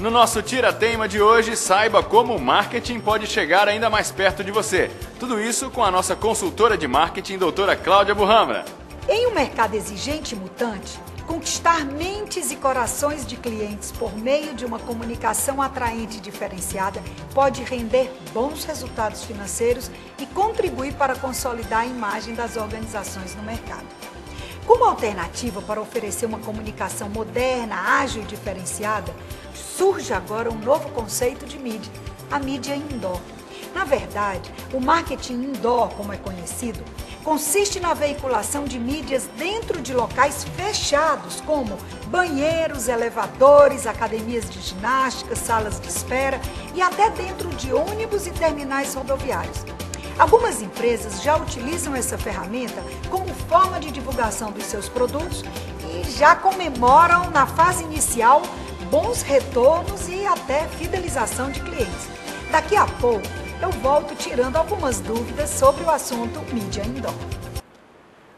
No nosso Tira-Teima de hoje, saiba como o marketing pode chegar ainda mais perto de você. Tudo isso com a nossa consultora de marketing, doutora Cláudia Burramra. Em um mercado exigente e mutante, conquistar mentes e corações de clientes por meio de uma comunicação atraente e diferenciada pode render bons resultados financeiros e contribuir para consolidar a imagem das organizações no mercado. Como alternativa para oferecer uma comunicação moderna, ágil e diferenciada, surge agora um novo conceito de mídia, a mídia indoor. Na verdade, o marketing indoor, como é conhecido, consiste na veiculação de mídias dentro de locais fechados, como banheiros, elevadores, academias de ginástica, salas de espera e até dentro de ônibus e terminais rodoviários. Algumas empresas já utilizam essa ferramenta como forma de divulgação dos seus produtos e já comemoram na fase inicial bons retornos e até fidelização de clientes. Daqui a pouco eu volto tirando algumas dúvidas sobre o assunto mídia indoor.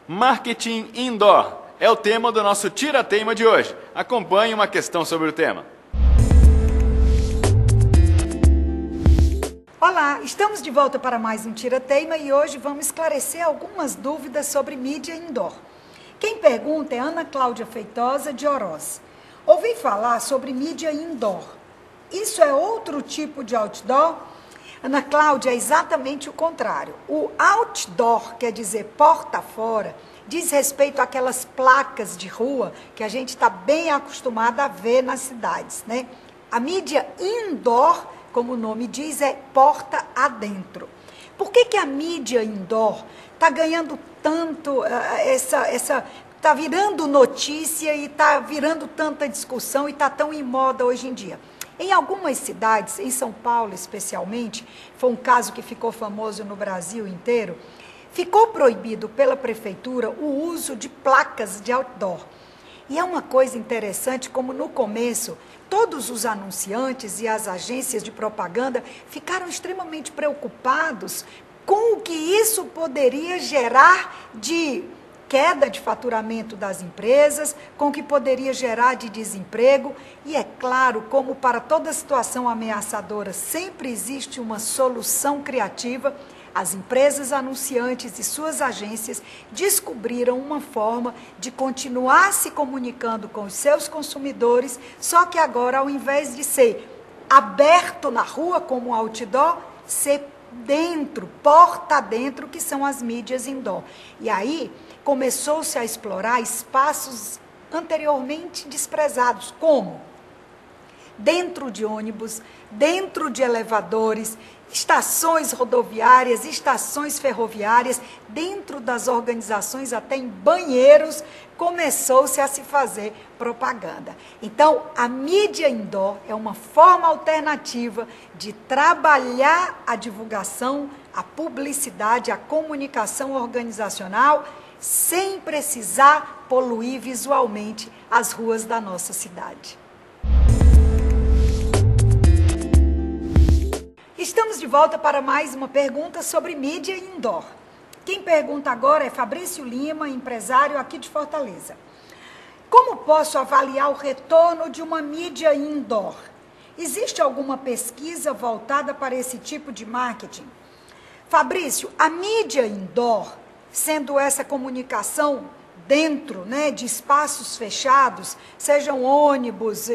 Marketing indoor é o tema do nosso Tira-Teima de hoje. Acompanhe uma questão sobre o tema. Olá, estamos de volta para mais um Tira-Teima e hoje vamos esclarecer algumas dúvidas sobre mídia indoor. Quem pergunta é Ana Cláudia Feitosa, de Oroz. Ouvi falar sobre mídia indoor. Isso é outro tipo de outdoor? Ana Cláudia, é exatamente o contrário. O outdoor, quer dizer porta fora, diz respeito àquelas placas de rua que a gente está bem acostumado a ver nas cidades, né? A mídia indoor, como o nome diz, é porta adentro. Por que a mídia indoor está ganhando tanto está virando notícia e está virando tanta discussão e está tão em moda hoje em dia? Em algumas cidades, em São Paulo especialmente, foi um caso que ficou famoso no Brasil inteiro, ficou proibido pela prefeitura o uso de placas de outdoor. E é uma coisa interessante como no começo, todos os anunciantes e as agências de propaganda ficaram extremamente preocupados com o que isso poderia gerar de queda de faturamento das empresas, com o que poderia gerar de desemprego. E é claro, como para toda situação ameaçadora sempre existe uma solução criativa, as empresas anunciantes e suas agências descobriram uma forma de continuar se comunicando com os seus consumidores, só que agora, ao invés de ser aberto na rua como um outdoor, ser dentro, porta dentro, que são as mídias indoor. E aí começou-se a explorar espaços anteriormente desprezados, como dentro de ônibus, dentro de elevadores, estações rodoviárias, estações ferroviárias, dentro das organizações, até em banheiros, começou-se a se fazer propaganda. Então, a mídia indoor é uma forma alternativa de trabalhar a divulgação, a publicidade, a comunicação organizacional, sem precisar poluir visualmente as ruas da nossa cidade. Estamos de volta para mais uma pergunta sobre mídia indoor. Quem pergunta agora é Fabrício Lima, empresário aqui de Fortaleza. Como posso avaliar o retorno de uma mídia indoor? Existe alguma pesquisa voltada para esse tipo de marketing? Fabrício, a mídia indoor, sendo essa comunicação dentro, né, de espaços fechados, sejam ônibus,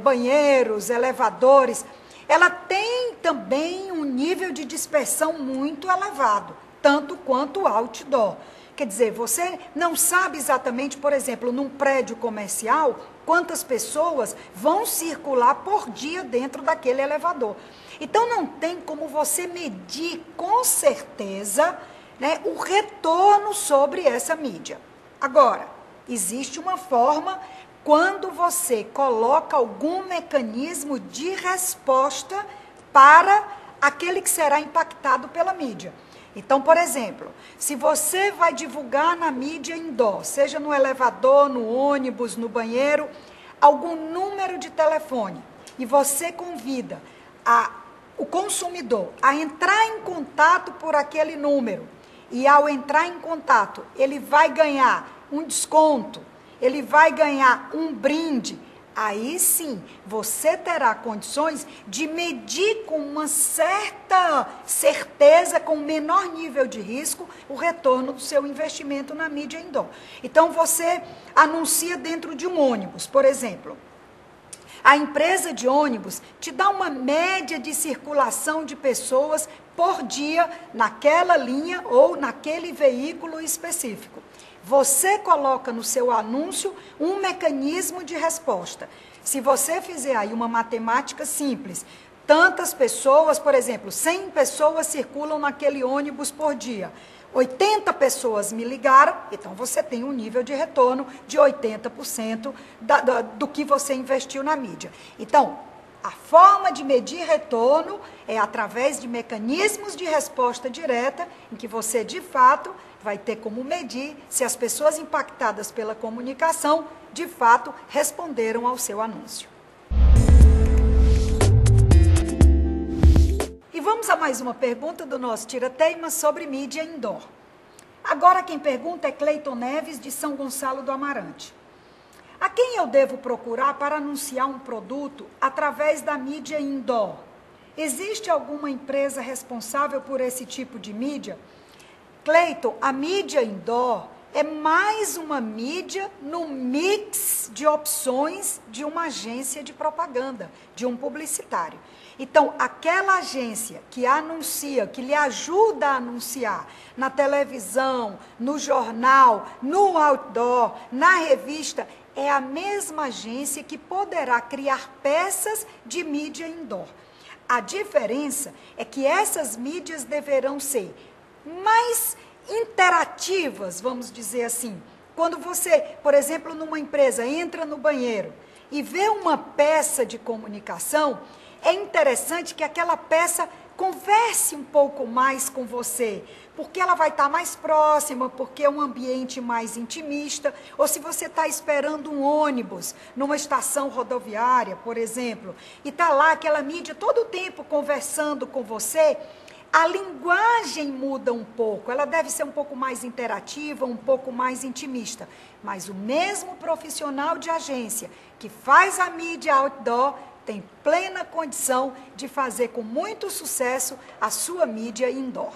banheiros, elevadores, ela tem também um nível de dispersão muito elevado, tanto quanto o outdoor. Quer dizer, você não sabe exatamente, por exemplo, num prédio comercial, quantas pessoas vão circular por dia dentro daquele elevador. Então, não tem como você medir com certeza, né, o retorno sobre essa mídia. Agora, existe uma forma quando você coloca algum mecanismo de resposta para aquele que será impactado pela mídia. Então, por exemplo, se você vai divulgar na mídia indoor, seja no elevador, no ônibus, no banheiro, algum número de telefone, e você convida o consumidor a entrar em contato por aquele número, e ao entrar em contato, ele vai ganhar um desconto, ele vai ganhar um brinde, aí sim você terá condições de medir com uma certa certeza, com menor nível de risco, o retorno do seu investimento na mídia indoor. Então você anuncia dentro de um ônibus, por exemplo. A empresa de ônibus te dá uma média de circulação de pessoas por dia naquela linha ou naquele veículo específico. Você coloca no seu anúncio um mecanismo de resposta. Se você fizer aí uma matemática simples, tantas pessoas, por exemplo, 100 pessoas circulam naquele ônibus por dia. 80 pessoas me ligaram, então você tem um nível de retorno de 80% do que você investiu na mídia. Então, a forma de medir retorno é através de mecanismos de resposta direta, em que você, de fato, vai ter como medir se as pessoas impactadas pela comunicação, de fato, responderam ao seu anúncio. E vamos a mais uma pergunta do nosso Tira-Teima sobre mídia indoor. Agora quem pergunta é Cleiton Neves, de São Gonçalo do Amarante. A quem eu devo procurar para anunciar um produto através da mídia indoor? Existe alguma empresa responsável por esse tipo de mídia? Cleiton, a mídia indoor é mais uma mídia no mix de opções de uma agência de propaganda, de um publicitário. Então, aquela agência que anuncia, que lhe ajuda a anunciar na televisão, no jornal, no outdoor, na revista, é a mesma agência que poderá criar peças de mídia indoor. A diferença é que essas mídias deverão ser mais interativas, vamos dizer assim. Quando você, por exemplo, numa empresa, entra no banheiro e vê uma peça de comunicação, é interessante que aquela peça converse um pouco mais com você, porque ela vai estar mais próxima, porque é um ambiente mais intimista, ou se você está esperando um ônibus numa estação rodoviária, por exemplo, e está lá aquela mídia todo o tempo conversando com você, a linguagem muda um pouco, ela deve ser um pouco mais interativa, um pouco mais intimista, mas o mesmo profissional de agência que faz a mídia outdoor tem plena condição de fazer com muito sucesso a sua mídia indoor.